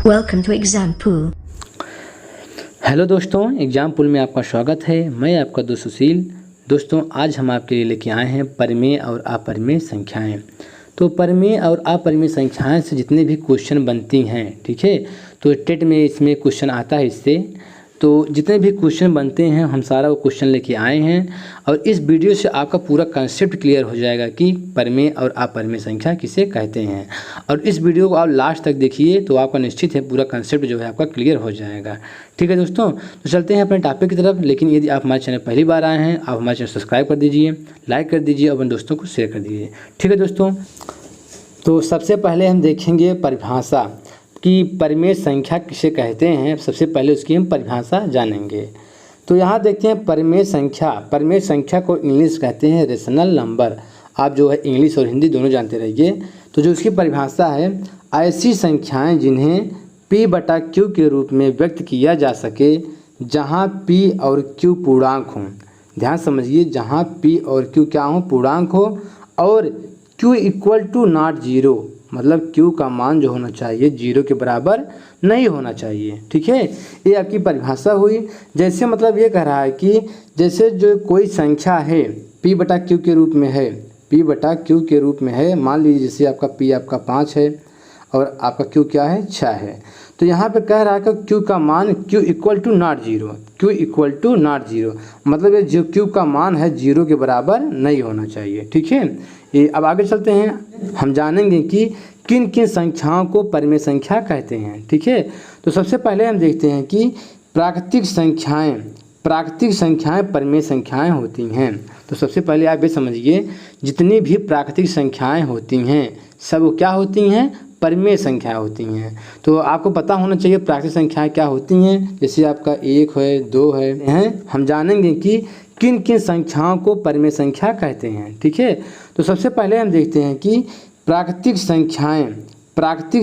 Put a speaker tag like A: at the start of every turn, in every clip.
A: Welcome to Exam Pool.
B: Hello दोस्तों, exam पुल में आपका स्वागत है। मैं आपका दोस्त सुशील। दोस्तों, आज हम आपके लिए लेके आए हैं परिमेय और अपरिमेय संख्याएं। तो परिमेय और अपरिमेय संख्याएं से जितने भी क्वेश्चन बनती हैं, ठीक है, तो टेट में इसमें क्वेश्चन आता है इससे। तो जितने भी क्वेश्चन बनते हैं हम सारा वो क्वेश्चन लेके आए हैं और इस वीडियो से आपका पूरा कंसेप्ट क्लियर हो जाएगा कि परिमेय और अपरिमेय संख्या किसे कहते हैं। और इस वीडियो को आप लास्ट तक देखिए तो आपका निश्चित है पूरा कंसेप्ट जो है आपका क्लियर हो जाएगा। ठीक है दोस्तों, तो चलते हैं अपने टॉपिक की तरफ। लेकिन यदि आप हमारे चैनल पहली बार आए हैं, आप हमारे चैनल सब्सक्राइब कर दीजिए, लाइक कर दीजिए और अपने दोस्तों को शेयर कर दीजिए। ठीक है दोस्तों, तो सबसे पहले हम देखेंगे परिभाषा कि परिमेय संख्या किसे कहते हैं। सबसे पहले उसकी हम परिभाषा जानेंगे। तो यहाँ देखते हैं परिमेय संख्या को इंग्लिश कहते हैं रेशनल नंबर। आप जो है इंग्लिश और हिंदी दोनों जानते रहिए। तो जो उसकी परिभाषा है, ऐसी संख्याएं जिन्हें P/Q के रूप में व्यक्त किया जा सके जहाँ P और Q पूर्णांक हों। ध्यान समझिए, जहाँ P और Q क्या हो, पूर्णांक हो, और Q = नॉट 0, मतलब Q का मान जो होना चाहिए 0 के बराबर नहीं होना चाहिए। ठीक है, ये आपकी परिभाषा हुई। जैसे मतलब ये कह रहा है कि जैसे जो कोई संख्या है P/Q के रूप में है, P/Q के रूप में है। मान लीजिए जैसे आपका P आपका 5 है और आपका Q क्या है, 6 है। तो यहाँ पे कह रहा है कि Q का मान Q = नॉट 0, Q = नॉट 0, मतलब ये जो Q का मान है 0 के बराबर नहीं होना चाहिए। ठीक है, ये अब आगे चलते हैं, हम जानेंगे कि किन किन संख्याओं को परिमेय संख्या कहते हैं। ठीक है, तो सबसे पहले हम देखते हैं कि प्राकृतिक संख्याएं परिमेय संख्याएं होती हैं। तो सबसे पहले आप ये समझिए, जितनी भी प्राकृतिक संख्याएं होती हैं सब वो क्या होती हैं, परिमेय संख्या होती हैं। तो आपको पता होना चाहिए प्राकृतिक संख्याएं क्या होती हैं। जैसे आपका 1 है, 2 है, हम जानेंगे कि किन किन संख्याओं को परिमेय संख्या कहते हैं। ठीक है, तो सबसे पहले हम देखते हैं कि प्राकृतिक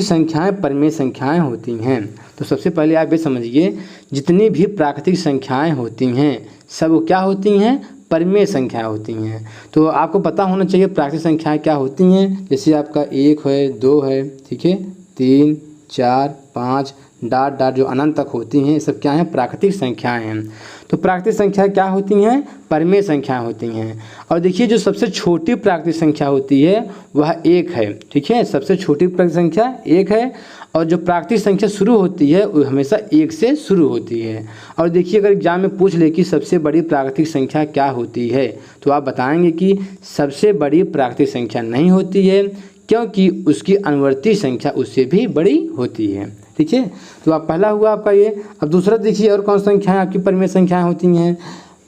B: संख्याएं परिमेय संख्याएं होती हैं। तो सबसे पहले आप ये समझिए, जितनी भी प्राकृतिक संख्याएं होती हैं सब वो क्या होती हैं, परिमेय संख्या होती हैं। तो आपको पता होना चाहिए प्राकृतिक संख्याएं क्या होती हैं। जैसे आपका 1 है, 2 है, ठीक है, 3, 4, 5 डॉट जो अनंत तक होती हैं, ये सब क्या हैं, प्राकृतिक संख्याएं हैं। तो प्राकृतिक संख्या क्या होती हैं, परिमेय संख्या होती हैं। और देखिए, जो सबसे छोटी प्राकृतिक संख्या होती है वह 1 है। ठीक है, सबसे छोटी प्राकृतिक संख्या 1 है। और जो प्राकृतिक संख्या शुरू होती है वो हमेशा 1 से शुरू होती है। और देखिए, अगर एग्जाम में पूछ ले कि सबसे बड़ी प्राकृतिक संख्या क्या होती है, तो आप बताएंगे कि सबसे बड़ी प्राकृतिक संख्या नहीं होती है, क्योंकि उसकी अनुवर्ती संख्या उससे भी बड़ी होती है। ठीक है, तो आप पहला हुआ आपका ये। अब दूसरा देखिए, और कौन संख्याएं आपकी परिमेय संख्याएं होती हैं।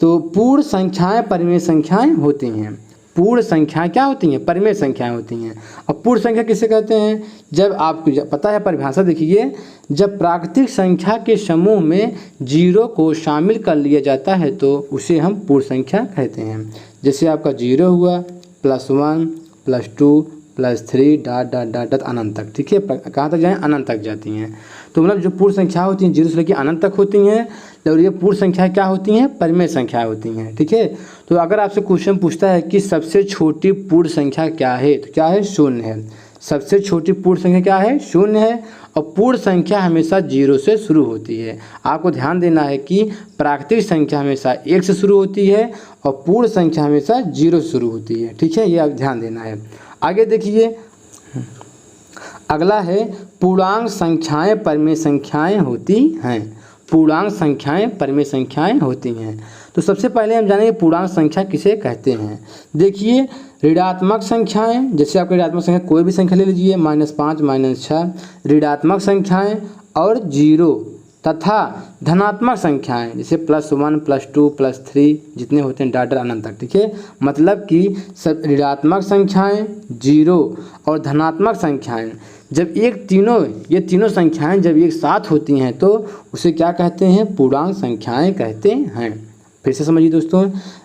B: तो पूर्ण संख्याएं परिमेय संख्याएं होती हैं। पूर्ण संख्याएं क्या होती हैं, परिमेय संख्याएं होती हैं। अब पूर्ण संख्या किसे कहते हैं, जब आपको पता है परिभाषा देखिए, जब प्राकृतिक संख्या के समूह में 0 को शामिल कर लिया जाता है तो उसे हम पूर्ण संख्या कहते हैं। जैसे आपका 0 हुआ, +1, +2, +3 डॉट अनंत तक। ठीक है, कहाँ तक जाएँ, अनंत तक जाती हैं। तो मतलब जो पूर्ण संख्या होती हैं 0 से लेकर अनंत तक होती हैं, और ये पूर्ण संख्या क्या होती हैं, परिमेय संख्या होती हैं। ठीक है, तो अगर आपसे क्वेश्चन पूछता है कि सबसे छोटी पूर्ण संख्या क्या है, तो क्या है, 0 है। सबसे छोटी पूर्ण संख्या क्या है, 0 है। और पूर्ण संख्या हमेशा 0 से शुरू होती है। आपको ध्यान देना है कि प्राकृतिक संख्या हमेशा 1 से शुरू होती है और पूर्ण संख्या हमेशा 0 से शुरू होती है। ठीक है, ये आप ध्यान देना है। आगे देखिए, अगला है पूर्णांक संख्याएं परिमेय संख्याएं होती हैं। पूर्णांक संख्याएं परिमेय संख्याएं होती हैं। तो सबसे पहले हम जानेंगे पूर्णांक संख्या किसे कहते हैं। देखिए, ऋणात्मक संख्याएं, जैसे आपका ऋणात्मक संख्या कोई भी संख्या ले लीजिए, -5, -6 ऋणात्मक संख्याएं, और 0 तथा धनात्मक संख्याएं जैसे +1, +2, +3 जितने होते हैं डॉट अनंत तक। ठीक है, मतलब कि सब ऋणात्मक संख्याएं, 0 और धनात्मक संख्याएं, जब ये तीनों संख्याएं जब एक साथ होती हैं तो उसे क्या कहते हैं, पूर्णांक संख्याएं कहते हैं। फिर से समझिए दोस्तों,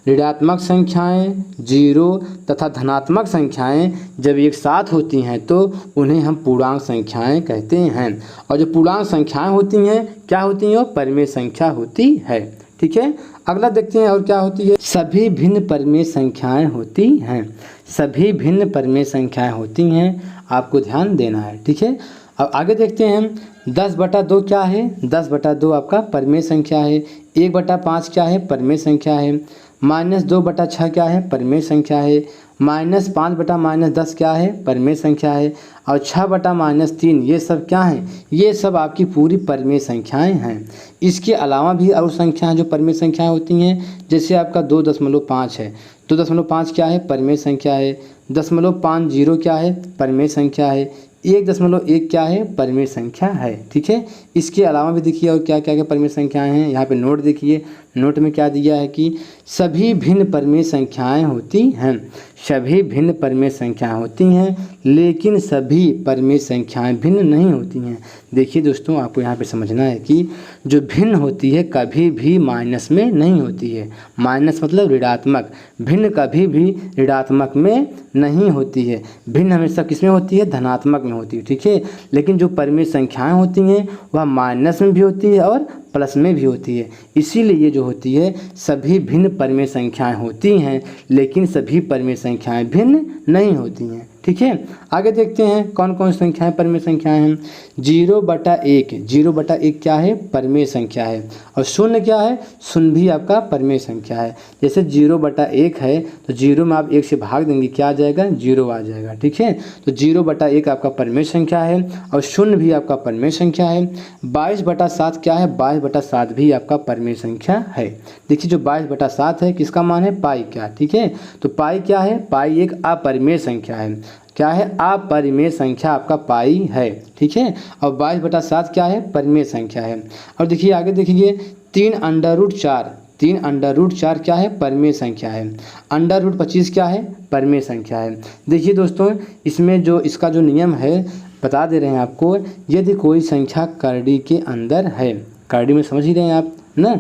B: ऋणात्मक संख्याएं, 0 तथा धनात्मक संख्याएं जब एक साथ होती हैं तो उन्हें हम पूर्णांक संख्याएं कहते हैं। और जो पूर्णांक संख्याएं होती हैं क्या होती हैं, वो परिमेय संख्या होती है। ठीक है, अगला देखते हैं और क्या होती है, सभी भिन्न परिमेय संख्याएं होती हैं। सभी भिन्न परिमेय संख्याएं होती हैं, आपको ध्यान देना है। ठीक है, अब आगे देखते हैं हम 10/2 क्या है, 10/2 आपका परिमेय संख्या है। 1/5 क्या है, परिमेय संख्या है। -2/6 क्या है, परिमेय संख्या है। -5/-10 क्या है, परिमेय संख्या है। और 6/-3 ये सब क्या हैं, ये सब आपकी पूरी परिमेय संख्याएं हैं। इसके अलावा भी और संख्याएं जो परिमेय संख्याएं होती हैं, जैसे आपका 2.5 है, 2.5 क्या है, परिमेय संख्या है। 0.50 क्या है, परिमेय संख्या है। 1.1 क्या है, परिमेय संख्या है। ठीक है, इसके अलावा भी देखिए और क्या क्या क्या परिमेय संख्याएं हैं। यहाँ पे नोट देखिए, नोट में क्या दिया है कि सभी भिन्न परिमेय संख्याएं होती हैं, सभी भिन्न परिमेय संख्याएं होती हैं, लेकिन सभी परिमेय संख्याएं भिन्न नहीं होती हैं। देखिए दोस्तों, आपको यहाँ पे समझना है कि जो भिन्न होती है कभी भी माइनस में नहीं होती है। माइनस मतलब ऋणात्मक, भिन्न कभी भी ऋणात्मक में नहीं होती है। भिन्न हमेशा किस में होती है, धनात्मक में होती है। ठीक है, लेकिन जो परिमेय संख्याएं होती हैं वह माइनस में भी होती है और प्लस में भी होती है। इसीलिए ये जो होती है सभी भिन्न परिमेय संख्याएं होती हैं, लेकिन सभी परिमेय संख्याएं भिन्न नहीं होती हैं। ठीक है, आगे देखते हैं कौन कौन सी संख्याएं परिमेय संख्याएं हैं। 0/1, 0/1 क्या है, परिमेय संख्या है। और शून्य क्या है, शून्य भी आपका परिमेय संख्या है। जैसे 0/1 है तो 0 में आप 1 से भाग देंगे, क्या आ जाएगा, 0 आ जाएगा। ठीक है, तो 0/1 आपका परिमेय संख्या है और शून्य भी आपका परिमेय संख्या है। 22/7 क्या है, 22/7 भी आपका परिमेय संख्या है। देखिए जो 22/7 है किसका मान है, पाई का। ठीक है, तो पाई क्या है, पाई एक अपरिमेय संख्या है। क्या है, अपरिमेय संख्या आपका पाई है। ठीक है, और 22/7 क्या है, परिमेय संख्या है। और देखिए आगे देखिए 3√4, 3√4 क्या है, परिमेय संख्या है। √25 क्या है, परिमेय संख्या है। देखिए दोस्तों, इसमें जो इसका जो नियम है बता दे रहे हैं आपको, यदि कोई संख्या करड़ी के अंदर है, करड़ी में समझ ही रहे हैं आप ना,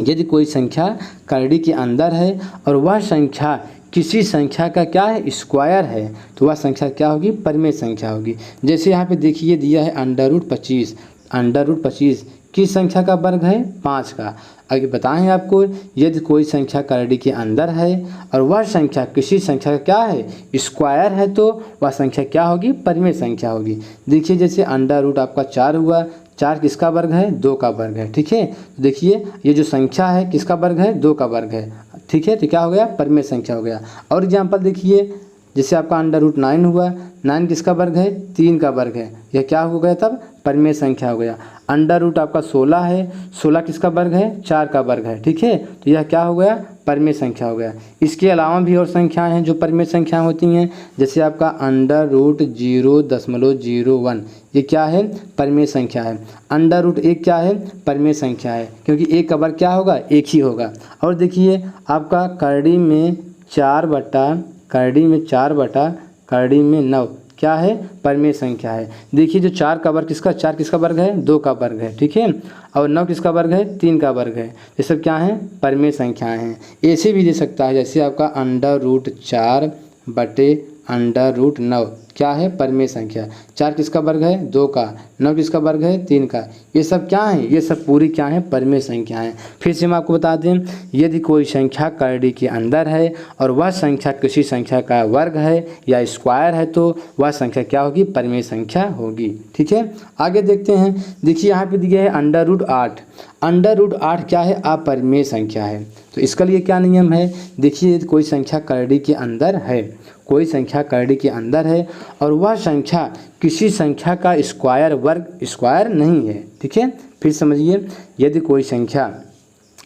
B: यदि कोई संख्या करड़ी के अंदर है और वह संख्या किसी संख्या का क्या है, स्क्वायर है, तो वह संख्या क्या होगी, परिमेय संख्या होगी। जैसे यहाँ पे देखिए दिया है √25, √25 किस संख्या का वर्ग है, 5 का। आगे बताएं आपको, यदि कोई संख्या करड़ी के अंदर है और वह संख्या किसी संख्या का क्या है, स्क्वायर है, तो वह संख्या क्या होगी, परिमेय संख्या होगी। देखिए जैसे अंडर आपका 4 हुआ, 4 किसका वर्ग है, 2 का वर्ग है। ठीक है, तो देखिए ये जो संख्या है किसका वर्ग है, 2 का वर्ग है। ठीक है, तो क्या हो गया, परिमेय संख्या हो गया। और एग्जाम्पल देखिए, जैसे आपका √9 हुआ, 9 किसका वर्ग है, 3 का वर्ग है। यह क्या हो गया, तब परिमेय संख्या हो गया। √ आपका 16 है, 16 किसका वर्ग है, 4 का वर्ग है। ठीक है, तो यह क्या हो गया, परिमेय संख्या हो गया। इसके अलावा भी और संख्याएं हैं जो परिमेय संख्याएं होती हैं, जैसे आपका √0.01, ये क्या है, परिमेय संख्या है। √1 क्या है, परिमेय संख्या है, क्योंकि 1 का वर्ग क्या होगा, 1 ही होगा। और देखिए आपका करड़ी में 4/9 क्या है, परिमेय संख्या है। देखिए जो 4 का वर्ग किसका, 4 किसका वर्ग है, 2 का वर्ग है। ठीक है, और 9 किसका वर्ग है, 3 का वर्ग है। ये सब क्या है, परिमेय संख्याएं हैं। ऐसे भी दे सकता है, जैसे आपका √4/√9 क्या है, परिमेय संख्या। 4 किसका वर्ग है, 2 का, 9 किसका वर्ग है, 3 का। ये सब क्या है, ये सब पूरी क्या है, परिमेय संख्याएं। फिर से हम आपको बता दें, यदि कोई संख्या करड़ी के अंदर है और वह संख्या किसी संख्या का वर्ग है या स्क्वायर है, तो वह संख्या क्या होगी, परिमेय संख्या होगी। ठीक है, आगे देखते हैं। देखिए यहाँ पे दिया है √8, √8 क्या है, अपरिमेय संख्या है। तो इसके लिए क्या नियम है, देखिए कोई संख्या करड़ी के अंदर है, कोई संख्या करड़ी के अंदर है और वह संख्या किसी संख्या का स्क्वायर वर्ग स्क्वायर नहीं है। ठीक है, फिर समझिए, यदि कोई संख्या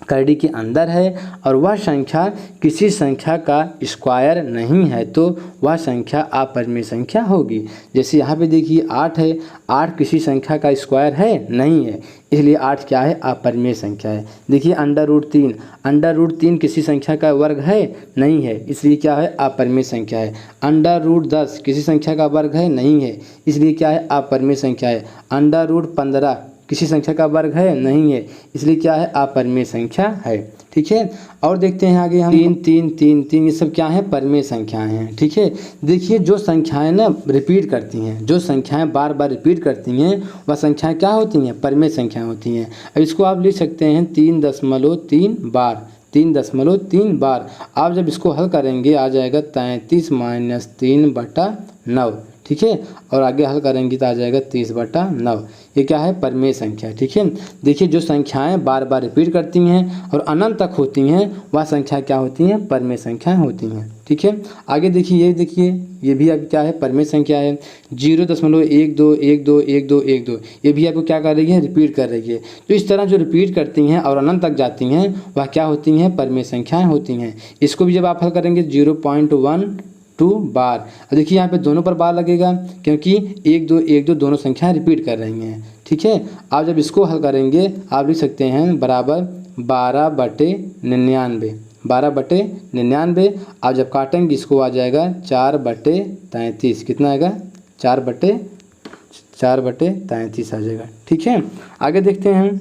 B: करड़ी के अंदर है और वह संख्या किसी संख्या का स्क्वायर नहीं है, तो वह संख्या अपरिमेय संख्या होगी। जैसे यहाँ पे देखिए 8 है, 8 किसी संख्या का स्क्वायर है, नहीं है, इसलिए 8 क्या है, अपरिमेय संख्या है। देखिए √3 किसी संख्या का वर्ग है, नहीं है, इसलिए क्या है, अपरिमेय संख्या है। √10 किसी संख्या का वर्ग है, नहीं है, इसलिए क्या है, अपरिमेय संख्या है। √15 किसी संख्या का वर्ग है, नहीं है, इसलिए क्या है, अपरिमेय संख्या है। ठीक है, और देखते हैं आगे हम 3 ये सब क्या है, परिमेय संख्याएं हैं। ठीक है, देखिए जो संख्याएं ना रिपीट करती हैं, जो संख्याएं बार बार रिपीट करती हैं, वह संख्याएं क्या होती हैं, परिमेय संख्याएं होती हैं। अब इसको आप लिख सकते हैं 3.3 बार, 3.3 बार। आप जब इसको हल करेंगे आ जाएगा 33 - 3/9। ठीक है। और आगे हल करेंगे तो आ जाएगा 30/9। ये क्या है? परिमेय संख्या। ठीक है, देखिए जो संख्याएं बार बार रिपीट करती हैं और अनंत तक होती हैं वह संख्या क्या होती हैं? परिमेय संख्याएं होती हैं। ठीक है, आगे देखिए, ये देखिए ये भी अब क्या है? परिमेय संख्या है। 0.12121212 ये भी आपको क्या कर रही है? रिपीट कर रही है। तो इस तरह जो रिपीट करती हैं और अनंत तक जाती हैं वह क्या होती हैं? परिमेय संख्याएं होती हैं। इसको भी जब आप हल करेंगे 0.12 बार, और देखिए यहाँ पे दोनों पर बार लगेगा क्योंकि 1 2 1 2 दोनों संख्याएं रिपीट कर रही हैं। ठीक है, आप जब इसको हल करेंगे आप लिख सकते हैं बराबर 12/99। 12/99 आप जब काटेंगे इसको आ जाएगा 4/33। कितना आएगा? 4/33 आ जाएगा। ठीक है, आगे देखते हैं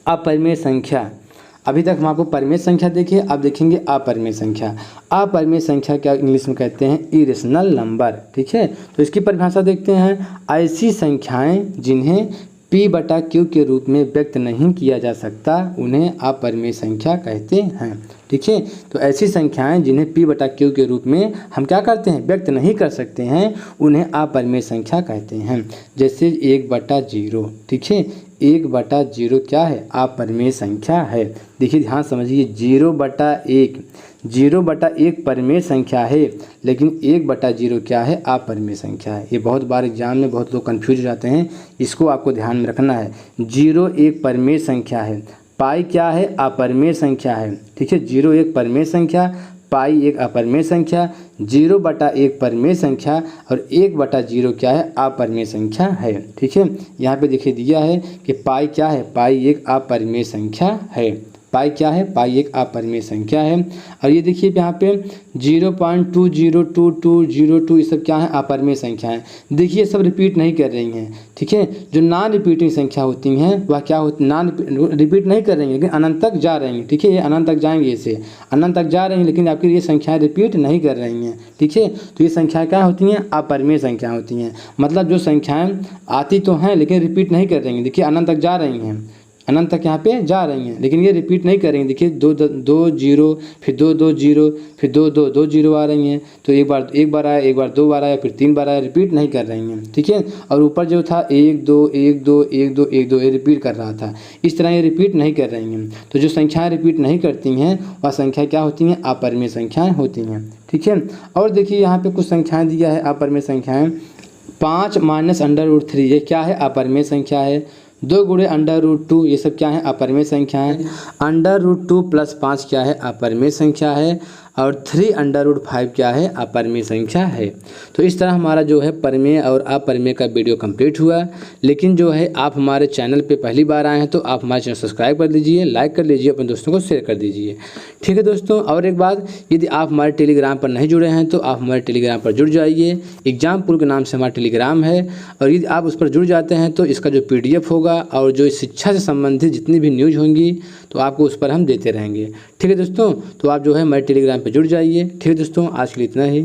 B: अपरिमेय संख्या। अभी तक हम आपको परिमेय संख्या देखिए, अब देखेंगे अपरिमेय संख्या। अपरिमेय संख्या क्या इंग्लिश में कहते हैं? Irrational number. ठीक है, तो इसकी परिभाषा देखते हैं। ऐसी संख्याएं जिन्हें P/Q के रूप में व्यक्त नहीं किया जा सकता उन्हें अपरिमेय संख्या कहते हैं। ठीक है, तो ऐसी संख्याएं जिन्हें P/Q के रूप में हम क्या करते हैं? व्यक्त नहीं कर सकते हैं, उन्हें अपरिमेय संख्या कहते हैं। जैसे 1/0। ठीक है, 1/0 क्या है? अपरिमेय संख्या है। देखिए ध्यान समझिए, 0/1 परिमेय संख्या है, लेकिन 1/0 क्या है? अपरिमेय संख्या है। ये बहुत बार एग्जाम में बहुत लोग कंफ्यूज हो जाते हैं, इसको आपको ध्यान में रखना है। 0 एक परिमेय संख्या है, पाई क्या है? अपरिमेय संख्या है। ठीक है, 0 एक परिमेय संख्या, पाई एक अपरिमेय संख्या, 0/1 परिमेय संख्या और 1/0 क्या है? अपरिमेय संख्या है। ठीक है, यहाँ पे देखिए दिया है कि पाई क्या है? पाई एक अपरिमेय संख्या है। पाई क्या है? पाई एक अपरिमेय संख्या है। और ये देखिए यहाँ पे 0.202202 ये सब क्या है? अपरिमेय संख्या है। देखिए सब रिपीट नहीं कर रही हैं। ठीक है, जो नॉन रिपीटिंग संख्या होती हैं वह क्या होती? नॉन रिपीट नहीं कर रही हैं लेकिन अनंत तक जा रही हैं। ठीक है, ये अनंत तक जाएंगे, इसे अनंत तक जा रही हैं लेकिन आपकी ये संख्याएं रिपीट नहीं कर रही हैं। ठीक है, तो ये संख्याएं क्या होती हैं? अपरिमेय संख्या होती हैं। मतलब जो संख्याएं आती तो हैं लेकिन रिपीट नहीं कर रही हैं। देखिए अनंत तक जा रही हैं, अनंत तक यहाँ पे जा रही हैं लेकिन ये रिपीट नहीं कर रही हैं। देखिए 2 0 फिर 2 2 0 फिर 2 2 2 0 आ रही हैं। तो एक बार आया, एक बार 2 बार आया, फिर 3 बार आया, रिपीट नहीं कर रही हैं। ठीक है, और ऊपर जो था 1 2 1 2 1 2 1 2 ये रिपीट कर रहा था। इस तरह ये रिपीट नहीं कर रही हैं। तो जो संख्याएँ रिपीट नहीं करती हैं वह संख्या क्या होती हैं? अपरिमेय संख्याएँ होती हैं। ठीक है, और देखिए यहाँ पे कुछ संख्याएँ दिया है अपरिमेय संख्याएँ। 5 - √3 ये क्या है? अपरिमेय संख्या है। 2 × √2 ये सब क्या है? अपरिमेय संख्या है। √2 + 5 क्या है? अपरिमेय संख्या है। और 3 √5 क्या है? अपरिमेय संख्या है। तो इस तरह हमारा जो है परिमेय और अपरिमेय का वीडियो कंप्लीट हुआ। लेकिन जो है आप हमारे चैनल पे पहली बार आए हैं तो आप हमारे चैनल सब्सक्राइब कर लीजिए, लाइक कर लीजिए, अपने दोस्तों को शेयर कर दीजिए। ठीक है दोस्तों, और एक बात, यदि आप हमारे टेलीग्राम पर नहीं जुड़े हैं तो आप हमारे टेलीग्राम पर जुड़ जाइए। एग्जामपुल के नाम से हमारा टेलीग्राम है, और यदि आप उस पर जुड़ जाते हैं तो इसका जो PDF होगा और जो शिक्षा से संबंधित जितनी भी न्यूज़ होंगी तो आपको उस पर हम देते रहेंगे। ठीक है दोस्तों, तो आप जो है हमारे टेलीग्राम पर जुड़ जाइए। ठीक है दोस्तों, आज के लिए इतना ही।